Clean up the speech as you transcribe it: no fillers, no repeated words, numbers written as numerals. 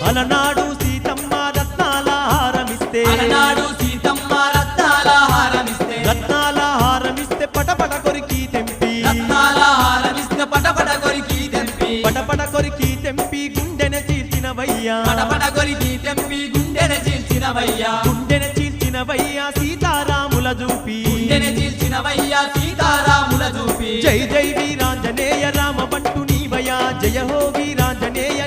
అలనాడు సీతమ్మ రత్నాల హారమిస్తే రత్నాల హారమిస్తే పటపట కొరికి తెంపి పటపట కొరికి తెంపి గుండెన చీల్చినవయ్యా గుండెన చీల్చినవయ్యా సీతారాముల చూపి జై జై వీరాంజనేయ రామ బంటు నీవయ్యా జయ హో వీరాంజనేయ